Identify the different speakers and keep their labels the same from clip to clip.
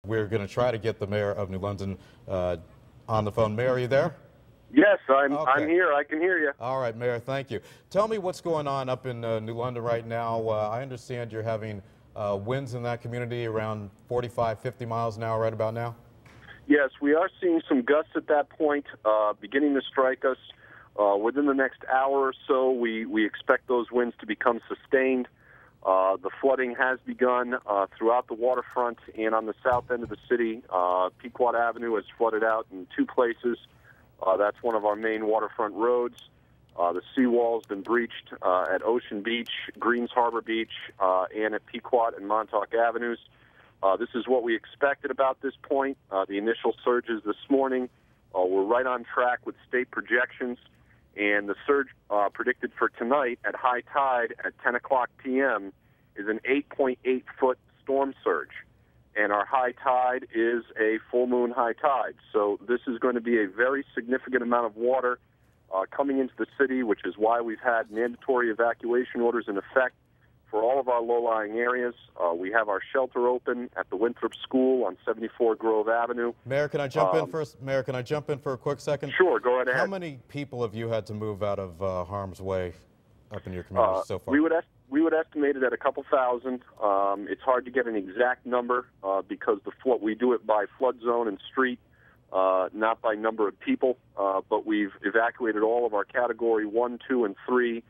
Speaker 1: We're going to try to get the mayor of New London on the phone. Mayor, are you there?
Speaker 2: Yes, I'm
Speaker 1: Okay.
Speaker 2: here. I can hear you.
Speaker 1: All right, Mayor, thank you. Tell me what's going on up in New London right now. I understand you're having winds in that community around 45, 50 miles an hour right about now.
Speaker 2: Yes, we are seeing some gusts at that point beginning to strike us. Within the next hour or so, we expect those winds to become sustained. The flooding has begun throughout the waterfront and on the south end of the city. Pequot Avenue has flooded out in two places. That's one of our main waterfront roads. The seawall's been breached at Ocean Beach, Greens Harbor Beach, and at Pequot and Montauk Avenues. This is what we expected about this point. The initial surges this morning were right on track with state projections, and the surge predicted for tonight at high tide at 10 o'clock p.m. is an 8.8-foot storm surge. And our high tide is a full moon high tide. So this is going to be a very significant amount of water coming into the city, which is why we've had mandatory evacuation orders in effect for all of our low-lying areas. We have our shelter open at the Winthrop School on 74 Grove Avenue.
Speaker 1: Mayor, can I jump in first? Mayor, can I jump in for a quick second?
Speaker 2: Sure, go right ahead.
Speaker 1: How many people have you had to move out of harm's way up in your community so far?
Speaker 2: We would estimate it at a couple thousand. It's hard to get an exact number because we do it by flood zone and street, not by number of people. But we've evacuated all of our Category 1, 2, and 3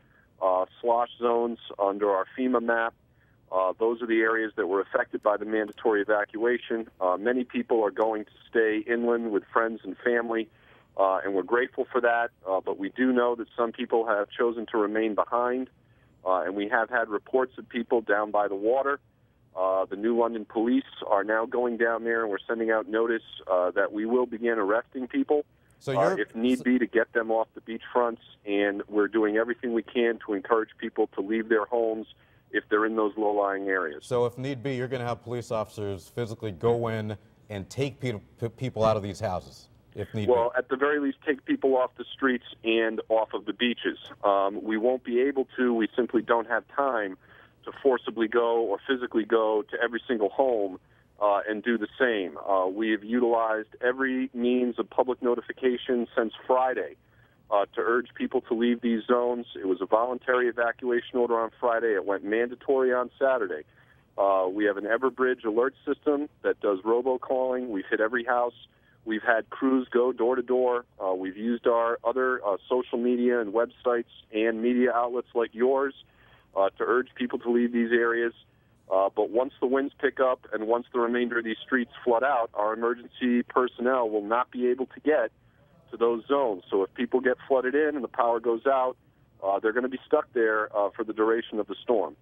Speaker 2: slosh zones under our FEMA map. Those are the areas that were affected by the mandatory evacuation. Many people are going to stay inland with friends and family, and we're grateful for that. But we do know that some people have chosen to remain behind. And we have had reports of people down by the water. The New London police are now going down there, and we're sending out notice that we will begin arresting people, if need be, to get them off the beachfronts. And we're doing everything we can to encourage people to leave their homes if they're in those low-lying areas.
Speaker 1: So if need be, you're going to have police officers physically go in and take people out of these houses? If need
Speaker 2: well,
Speaker 1: be.
Speaker 2: At the very least, take people off the streets and off of the beaches. We won't be able to. We simply don't have time to forcibly go or physically go to every single home and do the same. We have utilized every means of public notification since Friday to urge people to leave these zones. It was a voluntary evacuation order on Friday. It went mandatory on Saturday. We have an Everbridge alert system that does robocalling. We've hit every house. We've had crews go door to door. We've used our other social media and websites and media outlets like yours to urge people to leave these areas. But once the winds pick up and once the remainder of these streets flood out, our emergency personnel will not be able to get to those zones. So if people get flooded in and the power goes out, they're going to be stuck there for the duration of the storm.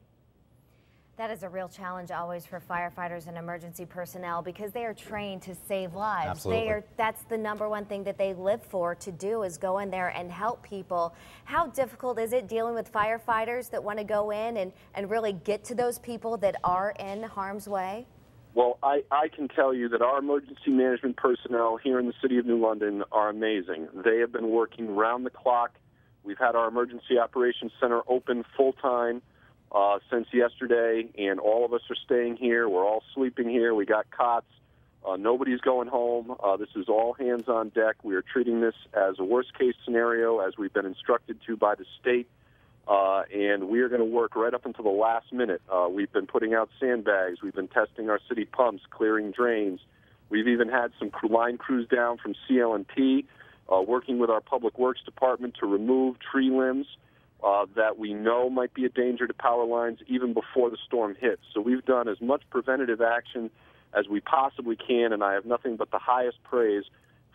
Speaker 3: That is a real challenge always for firefighters and emergency personnel because they are trained to save lives.
Speaker 1: Absolutely.
Speaker 3: That's the number one thing that they live for, to do, is go in there and help people. How difficult is it dealing with firefighters that want to go in and really get to those people that are in harm's way?
Speaker 2: Well, I can tell you that our emergency management personnel here in the city of New London are amazing. They have been working round the clock. We've had our emergency operations center open full-time since yesterday, and all of us are staying here. We're all sleeping here. We got cots. Nobody's going home. This is all hands on deck. We are treating this as a worst-case scenario, as we've been instructed to by the state, and we are going to work right up until the last minute. We've been putting out sandbags. We've been testing our city pumps, clearing drains. We've even had some line crews down from CL&P working with our Public Works Department to remove tree limbs that we know might be a danger to power lines even before the storm hits. So we've done as much preventative action as we possibly can, and I have nothing but the highest praise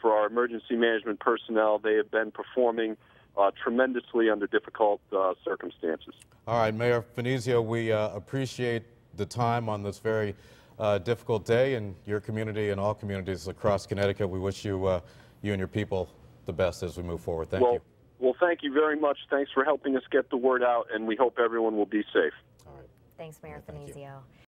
Speaker 2: for our emergency management personnel. They have been performing tremendously under difficult circumstances.
Speaker 1: All right, Mayor Finizio, we appreciate the time on this very difficult day in your community and all communities across Connecticut. We wish you, you and your people the best as we move forward. Thank you.
Speaker 2: Well, thank you very much. Thanks for helping us get the word out, and we hope everyone will be safe.
Speaker 1: All right.
Speaker 3: Thanks, Mayor Finizio.